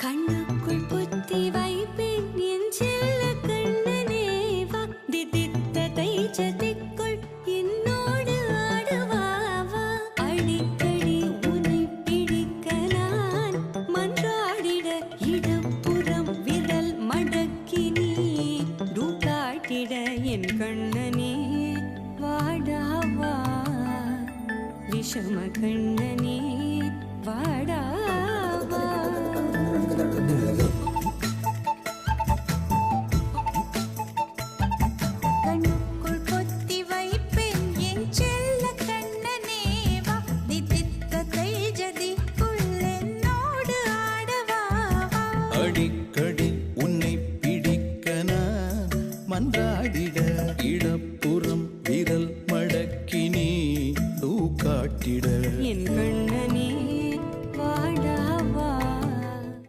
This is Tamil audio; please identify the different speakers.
Speaker 1: கண்ணுக்குள் புத்தி வைப்பேன் என் செல்ல கண்ணனேவா திதித்த தைச்சதிக்குள் என்னோடு ஆடுவாவா அடிக்கடி உனை பிடிக்க நான் மன்றாடிட இடப்புறம் விரல் மடக்கி நீ காட்டிட என் கண்ணனே வாடாவா விஷம கண்ணனே வாடாவா கண்ணுக்குள் பொத்தி வைப்பேன் என் செல்ல கண்ணனேவா திதித்த தைஜதிக்குள் என்னோடு ஆடவாவா
Speaker 2: அடி